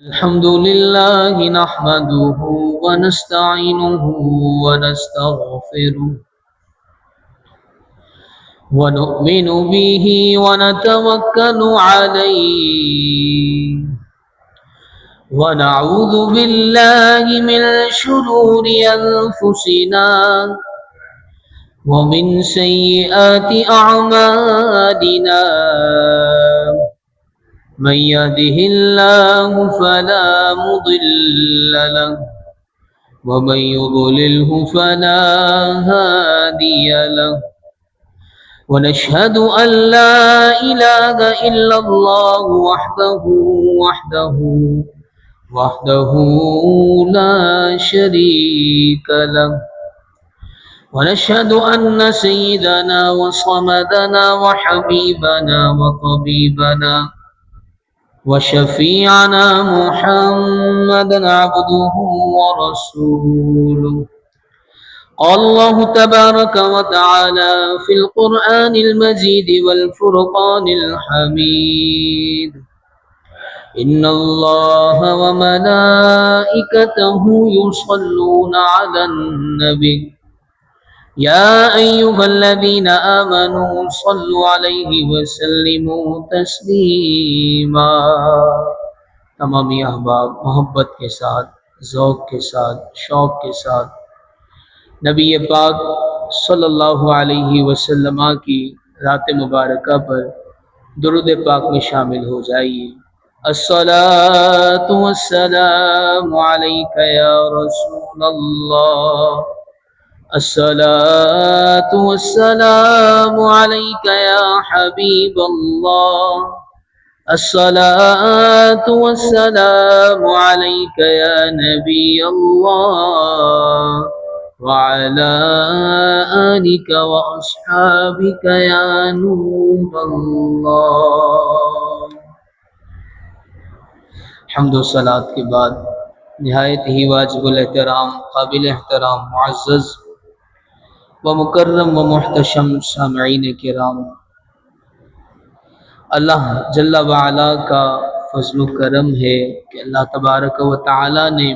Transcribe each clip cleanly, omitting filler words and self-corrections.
الحمد لله نحمده ونستعينه ونستغفره ونؤمن به ونتوكل عليه ونعوذ بالله من شرور أنفسنا ومن سيئات أعمالنا من يهده الله فلا مضل له ومن يضلله فلا هادي له ونشهد أن لا إله إلا الله وحده لا شريك له ونشهد أن سيدنا وصمدنا وحبيبنا وطبيبنا وشفيعنا محمدا عبده ورسوله قال الله تبارك وتعالى في القرآن المجيد والفرقان الحميد إن الله وملائكته يصلون على النبي يا أيها الذين آمنوا صلوا عليه وسلموا تسلیما۔ تمامی احباب محبت کے ساتھ، ذوق کے ساتھ، شوق کے ساتھ نبی پاک صلی اللہ علیہ وسلم کی رات مبارکہ پر درود پاک میں شامل ہو جائیے۔ الصلاۃ والسلام علیک یا رسول اللہ، الصلاۃ والسلام علیک یا حبیب اللہ، الصلاۃ والسلام علیک یا نبی اللہ وعلى آلك وأصحابك يا نور الله۔ حمد و صلاۃ کے بعد نہایت ہی واجب الاحترام، قابل احترام، معزز و مکرم و محتشم سامعین کرام، اللہ جل وعلا کا فضل و کرم ہے کہ اللہ تبارک و تعالی نے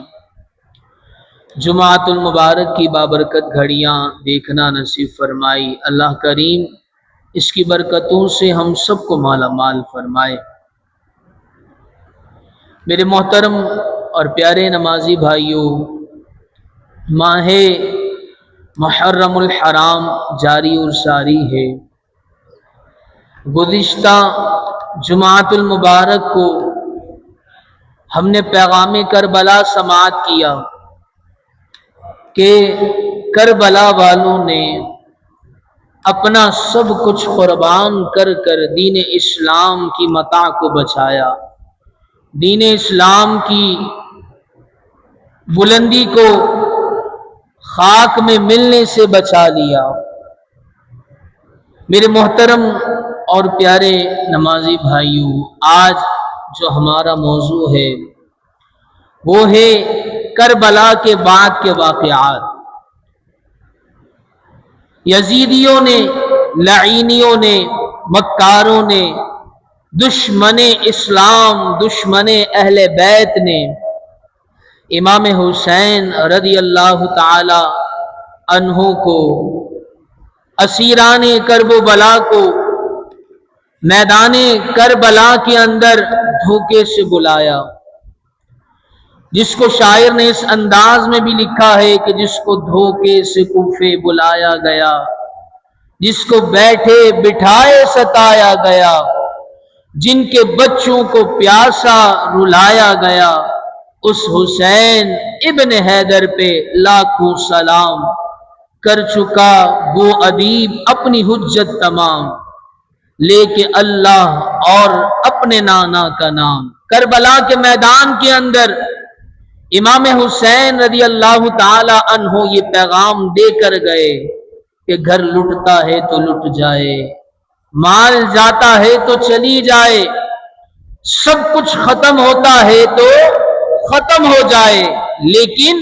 جمعۃ المبارک کی بابرکت گھڑیاں دیکھنا نصیب فرمائی۔ اللہ کریم اس کی برکتوں سے ہم سب کو مالا مال فرمائے۔ میرے محترم اور پیارے نمازی بھائیوں، ماہ محرم الحرام جاری اور ساری ہے۔ گزشتہ جمعۃ المبارک کو ہم نے پیغام کربلا سماعت کیا کہ کربلا والوں نے اپنا سب کچھ قربان کر کر دین اسلام کی متاع کو بچایا، دین اسلام کی بلندی کو خاک میں ملنے سے بچا لیا۔ میرے محترم اور پیارے نمازی بھائیوں، آج جو ہمارا موضوع ہے وہ ہے کربلا کے بعد کے واقعات۔ یزیدیوں نے، لعینیوں نے، مکاروں نے، دشمن اسلام، دشمن اہل بیت نے امام حسین رضی اللہ تعالی عنہ کو، اسیران کرب و بلا کو میدان کربلا کے اندر دھوکے سے بلایا، جس کو شاعر نے اس انداز میں بھی لکھا ہے کہ جس کو دھوکے سے کوفے بلایا گیا، جس کو بیٹھے بٹھائے ستایا گیا، جن کے بچوں کو پیاسا رلایا گیا، اس حسین ابن حیدر پہ لاکھوں سلام، کر چکا وہ ادیب اپنی حجت تمام، لے کے اللہ اور اپنے نانا کا نام۔ کربلا کے میدان کے اندر امام حسین رضی اللہ تعالی عنہ یہ پیغام دے کر گئے کہ گھر لٹتا ہے تو لٹ جائے، مال جاتا ہے تو چلی جائے، سب کچھ ختم ہوتا ہے تو ختم ہو جائے، لیکن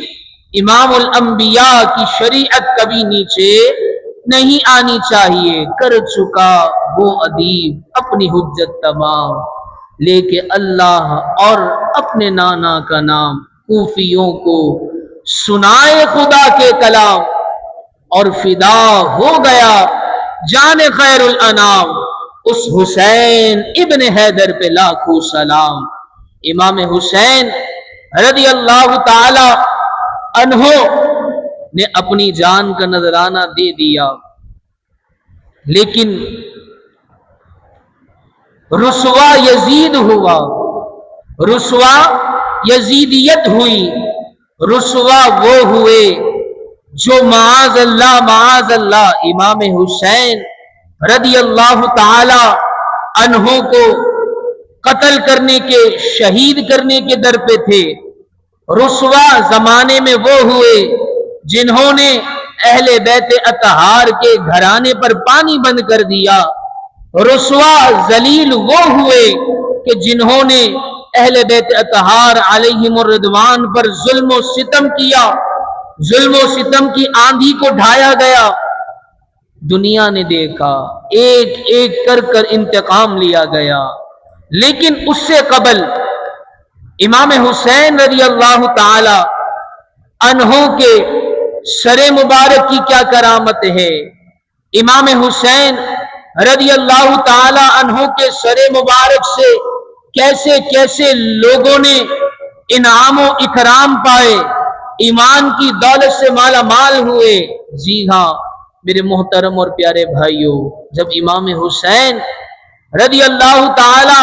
امام الانبیاء کی شریعت کبھی نیچے نہیں آنی چاہیے۔ کر چکا وہ ادیب اپنی حجت تمام، لیکن اللہ اور اپنے نانا کا نام کوفیوں کو سنائے خدا کے کلام، اور فدا ہو گیا جان خیر الانام اس حسین ابن حیدر پہ لاکھوں سلام۔ امام حسین رضی اللہ تعالی عنہ نے اپنی جان کا نذرانہ دے دیا، لیکن رسوا یزید ہوا، رسوا یزیدیت ہوئی، رسوا وہ ہوئے جو معاذ اللہ امام حسین رضی اللہ تعالی عنہ کو قتل کرنے کے، شہید کرنے کے در پہ تھے۔ رسوا زمانے میں وہ ہوئے جنہوں نے اہل بیت اطہار کے گھرانے پر پانی بند کر دیا۔ رسوا ذلیل وہ ہوئے کہ جنہوں نے اہل بیت اطہار علیہم الرضوان پر ظلم و ستم کیا، ظلم و ستم کی آندھی کو ڈھایا گیا۔ دنیا نے دیکھا، ایک ایک کر انتقام لیا گیا، لیکن اس سے قبل امام حسین رضی اللہ تعالی عنہ کے سر مبارک کی کیا کرامت ہے۔ امام حسین رضی اللہ تعالی عنہ کے سر مبارک سے کیسے کیسے لوگوں نے انعام و اکرام پائے، ایمان کی دولت سے مالا مال ہوئے۔ جی ہاں میرے محترم اور پیارے بھائیوں، جب امام حسین رضی اللہ تعالی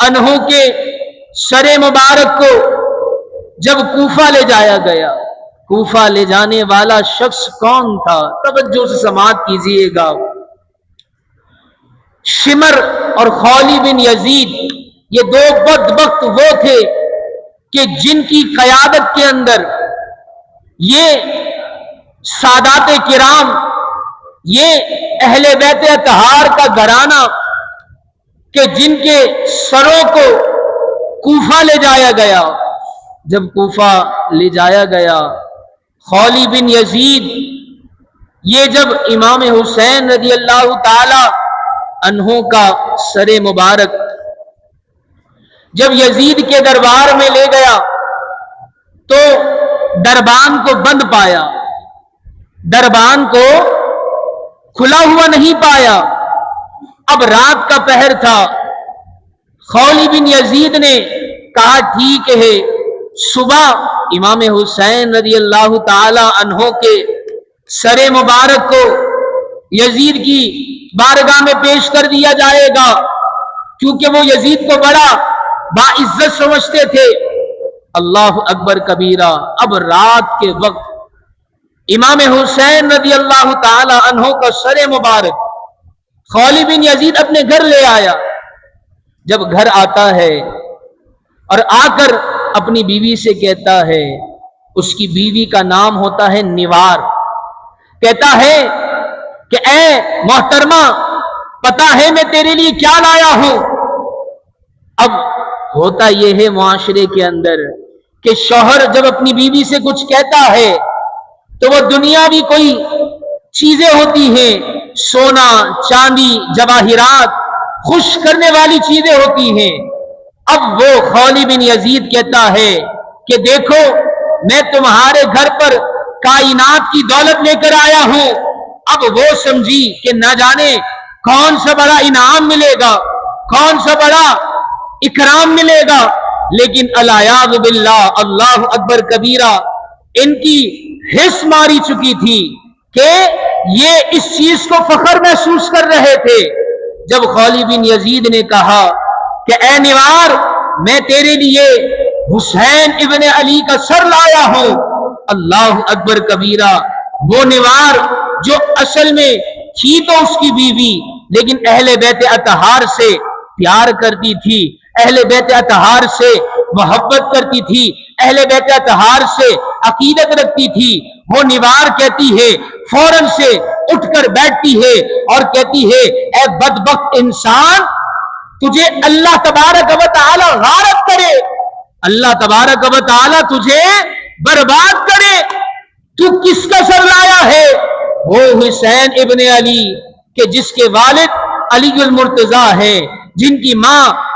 عنہ کے سر مبارک کو جب کوفہ لے جایا گیا، کوفہ لے جانے والا شخص کون تھا؟ توجہ سے سماعت کیجیے گا۔ شمر اور خولی بن یزید، یہ دو بدبخت وہ تھے کہ جن کی قیادت کے اندر یہ سادات کرام، یہ اہل بیت اطہار کا گھرانہ کہ جن کے سروں کو کوفہ لے جایا گیا۔ جب کوفہ لے جایا گیا، خولی بن یزید یہ جب امام حسین رضی اللہ تعالی عنہ کا سر مبارک جب یزید کے دربار میں لے گیا تو دربان کو بند پایا، دربان کو کھلا ہوا نہیں پایا۔ اب رات کا پہر تھا، خولی بن یزید نے کہا ٹھیک ہے، صبح امام حسین رضی اللہ تعالی عنہ کے سر مبارک کو یزید کی بارگاہ میں پیش کر دیا جائے گا، کیونکہ وہ یزید کو بڑا باعزت سمجھتے تھے۔ اللہ اکبر کبیرہ۔ اب رات کے وقت امام حسین رضی اللہ تعالی عنہ کا سر مبارک خولی بن یزید اپنے گھر لے آیا۔ جب گھر آتا ہے اور آ کر اپنی بیوی سے کہتا ہے، اس کی بیوی کا نام ہوتا ہے نوار، کہتا ہے کہ اے محترمہ، پتہ ہے میں تیرے لیے کیا لایا ہوں؟ اب ہوتا یہ ہے معاشرے کے اندر کہ شوہر جب اپنی بیوی سے کچھ کہتا ہے تو وہ دنیاوی کوئی چیزیں ہوتی ہیں، سونا چاندی جواہرات، خوش کرنے والی چیزیں ہوتی ہیں۔ اب وہ خولی بن یزید کہتا ہے کہ دیکھو میں تمہارے گھر پر کائنات کی دولت لے کر آیا ہوں۔ اب وہ سمجھی کہ نہ جانے کون سا بڑا انعام ملے گا، کون سا بڑا اکرام ملے گا، لیکن الیاذ باللہ، اللہ اکبر کبیرہ، ان کی حس ماری چکی تھی کہ یہ اس چیز کو فخر محسوس کر رہے تھے۔ جب خولی بن یزید نے کہا کہ اے نوار، میں تیرے لیے حسین ابن علی کا سر لایا ہوں، اللہ اکبر کبیرہ، وہ نوار جو اصل میں تھی تو اس کی بیوی، لیکن اہل بیت اطہار سے پیار کرتی تھی، اہل بیت اطہار سے محبت کرتی تھی، اہل بیت اطہار سے عقیدت رکھتی تھی، وہ نوار کہتی ہے، فوراً سے اٹھ کر بیٹھتی ہے اور کہتی ہے اے بدبخت انسان، تجھے اللہ تبارک و تعالی غارت کرے، اللہ تبارک و تعالی تجھے برباد کرے، تو کس کا سر لایا ہے؟ وہ حسین ابن علی کہ جس کے والد علی المرتضیٰ ہے، جن کی ماں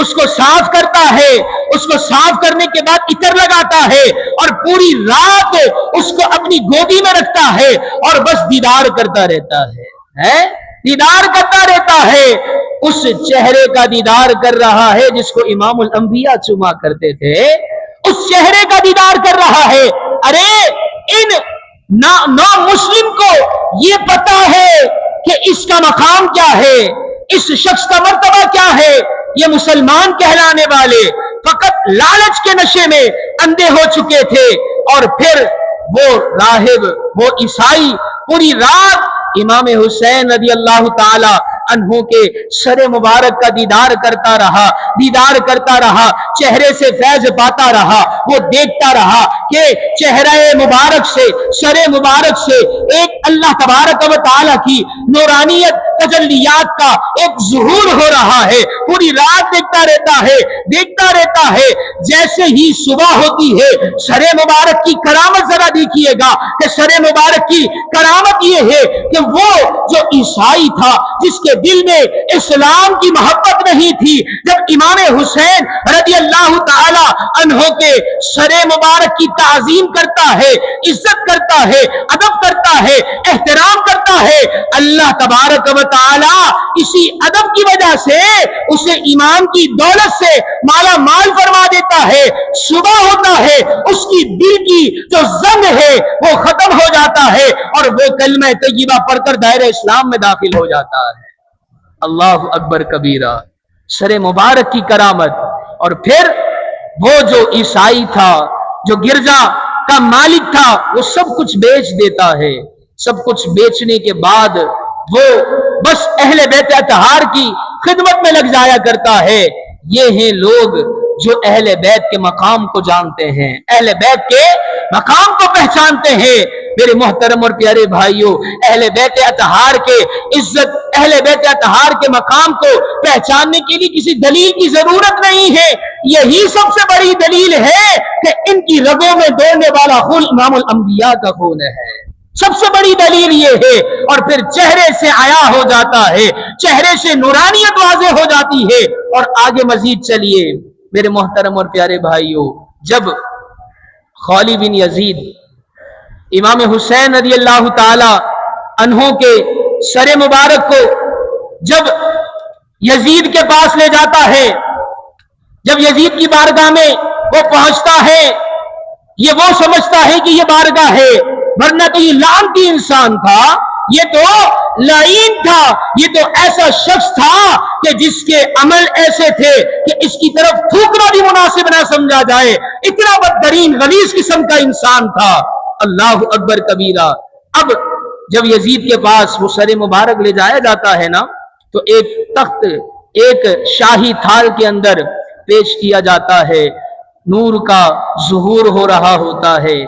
اس کو صاف کرتا ہے، اس کو صاف کرنے کے بعد عطر لگاتا ہے اور پوری رات اس کو اپنی گودی میں رکھتا ہے اور بس دیدار کرتا رہتا ہے، دیدار کرتا رہتا ہے۔ اس چہرے کا دیدار کر رہا ہے جس کو امام الانبیاء چوما کرتے تھے، اس چہرے کا دیدار کر رہا ہے۔ ارے ان نو مسلم کو یہ پتا ہے کہ اس کا مقام کیا ہے، اس شخص کا مرتبہ کیا ہے۔ یہ مسلمان کہلانے والے فقط لالچ کے نشے میں اندھے ہو چکے تھے، اور پھر وہ راہب، وہ عیسائی پوری رات امام حسین رضی اللہ تعالی عنہ کے سر مبارک کا دیدار کرتا رہا، چہرے سے فیض پاتا رہا۔ وہ دیکھتا رہا کہ چہرے مبارک سے، سر مبارک سے ایک اللہ تبارک و تعالی کی نورانیت، تجلیات کا ایک ظہور ہو رہا ہے۔ پوری رات دیکھتا رہتا ہے۔ جیسے ہی صبح ہوتی ہے، سر مبارک کی کرامت ذرا دیکھیے گا کہ سر مبارک کی کرامت یہ ہے کہ وہ جو عیسائی تھا، جس کے دل میں اسلام کی محبت نہیں تھی، جب امام حسین رضی اللہ تعالی عنہ کے سر مبارک کی تعظیم کرتا ہے، عزت کرتا ہے، ادب کرتا ہے، احترام کرتا ہے، اللہ تبارک و تعالی اسی ادب کی وجہ سے اسے ایمان کی دولت سے مالا مال فرما دیتا ہے۔ صبح ہوتا ہے، اس کی دل کی جو زنگ ہے وہ ختم ہو جاتا ہے اور وہ کلمہ طیبہ پڑھ کر دائرہ اسلام میں داخل ہو جاتا ہے۔ اللہ اکبر کبیرہ، سر مبارک کی کرامت۔ اور پھر وہ جو عیسائی تھا، جو گرجا کا مالک تھا، وہ سب کچھ بیچ دیتا ہے۔ سب کچھ بیچنے کے بعد وہ بس اہل بیت اطہار کی خدمت میں لگ جایا کرتا ہے۔ یہ ہیں لوگ جو اہل بیت کے مقام کو جانتے ہیں، اہل بیت کے مقام کو پہچانتے ہیں۔ میرے محترم اور پیارے بھائیوں، اہل بیت اطہار کے عزت، اہل بیت اطہار کے مقام کو پہچاننے کے لیے کسی دلیل کی ضرورت نہیں ہے۔ یہی سب سے بڑی دلیل ہے کہ ان کی رگوں میں دوڑنے والا خون امام الانبیاء کا خون ہے۔ سب سے بڑی دلیل یہ ہے۔ اور پھر چہرے سے عیا ہو جاتا ہے، چہرے سے نورانیت واضح ہو جاتی ہے۔ اور آگے مزید چلیے میرے محترم اور پیارے بھائیوں، جب خالد بن یزید امام حسین رضی اللہ تعالی عنہ کے سر مبارک کو جب یزید کے پاس لے جاتا ہے، جب یزید کی بارگاہ میں وہ پہنچتا ہے، یہ وہ سمجھتا ہے کہ یہ بارگاہ ہے، ورنہ تو یہ لعنتی انسان تھا، یہ تو لعین تھا، یہ تو ایسا شخص تھا کہ جس کے عمل ایسے تھے کہ اس کی طرف تھوکنا بھی مناسب نہ سمجھا جائے، اتنا بدترین غلیظ قسم کا انسان تھا۔ اللہ اکبر کبیرہ۔ اب جب یزید کے پاس وہ سر مبارک لے جایا جاتا ہے نا، تو ایک تخت، ایک شاہی تھال کے اندر پیش کیا جاتا ہے، نور کا ظہور ہو رہا ہوتا ہے۔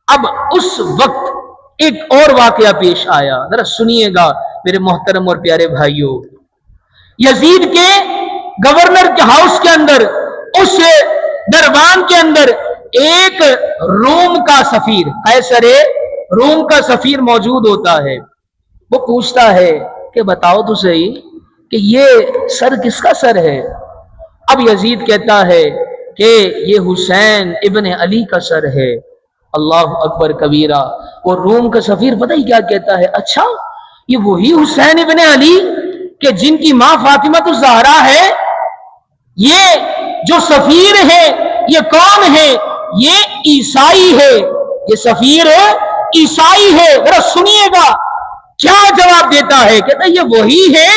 اب اس وقت ایک اور واقعہ پیش آیا، ذرا سنیے گا میرے محترم اور پیارے بھائیوں۔ یزید کے گورنر کے ہاؤس کے اندر، اس دربان کے اندر ایک روم کا سفیر، قیصر روم کا سفیر موجود ہوتا ہے۔ وہ پوچھتا ہے کہ بتاؤ تو صحیح کہ یہ سر کس کا سر ہے؟ اب یزید کہتا ہے کہ یہ حسین ابن علی کا سر ہے۔ اللہ اکبر کبیرہ۔ وہ روم کا سفیر پتہ ہی کیا کہتا ہے، اچھا یہ وہی حسین ابن علی کہ جن کی ماں فاطمہ الزہرا ہے؟ یہ جو سفیر ہے یہ کون ہے؟ یہ عیسائی ہے، یہ سفیر عیسائی ہے۔ ذرا سنیے گا کیا جواب دیتا ہے، کہتا ہے یہ وہی ہے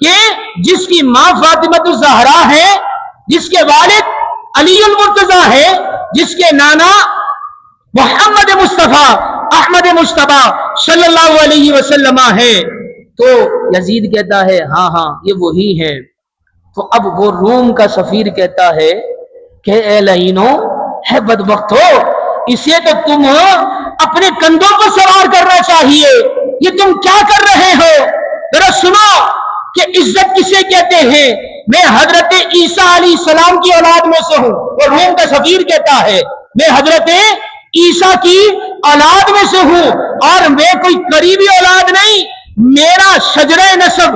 کہ جس کی ماں فاطمہ الزہرا ہے، جس کے والد علی المرتضی ہے، جس کے نانا محمد مصطفیٰ احمد مصطفیٰ صلی اللہ علیہ وسلم ہے۔ تو یزید کہتا ہے ہاں ہاں یہ وہی ہے۔ تو اب وہ روم کا سفیر کہتا ہے کہ اے لعینو، ہے بدبختو، اسے تو تم اپنے کندھوں پر سوار کرنا چاہیے، یہ تم کیا کر رہے ہو؟ ذرا سنو کہ عزت کسے کہتے ہیں۔ میں حضرت عیسیٰ علیہ السلام کی اولاد میں سے ہوں۔ وہ روم کا سفیر کہتا ہے میں حضرت عیسیٰ کی اولاد میں سے ہوں، اور میں کوئی قریبی اولاد نہیں، میرا شجرہ نسب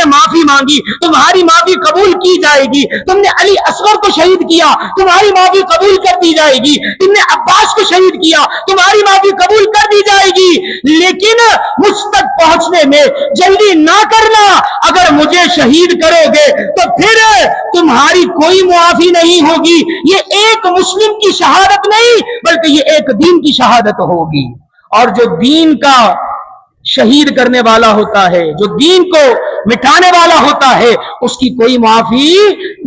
نے معافی مانگی تمہاری معافی قبول کی جائے گی، تم نے علی اصغر کو شہید کیا تمہاری معافی قبول کر دی جائے گی، تم نے عباس کو شہید کیا تمہاری معافی قبول کر دی جائے گی، لیکن مجھ تک پہنچنے میں جلدی نہ کرنا، اگر مجھے شہید کرو گے تو پھر تمہاری کوئی معافی نہیں ہوگی۔ یہ ایک مسلم کی شہادت نہیں بلکہ یہ ایک دین کی شہادت ہوگی، اور جو دین کا شہید کرنے والا ہوتا ہے، جو دین کو مٹانے والا ہوتا ہے، اس کی کوئی معافی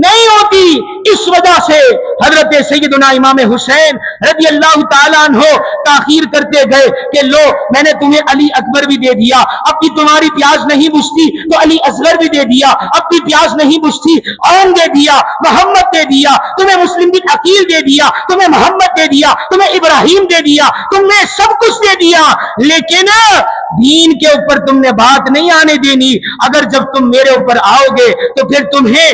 نہیں ہوتی۔ اس وجہ سے حضرت سیدنا امام حسین رضی اللہ تعالیٰ عنہ تاخیر کرتے گئے کہ لو میں نے تمہیں علی اکبر بھی دے دیا، اب بھی تمہاری پیاس نہیں بجھتی تو علی اصغر بھی دے دیا، اب بھی پیاس نہیں بجھتی عون دے دیا، محمد دے دیا، تمہیں مسلم بن عقیل دے دیا، تمہیں محمد دے دیا، تمہیں ابراہیم دے دیا، تم نے سب کچھ دے دیا، لیکن دین کے اوپر تم نے بات نہیں آنے دینی۔ اگر جب تم میرے اوپر آؤ گے تو پھر تمہیں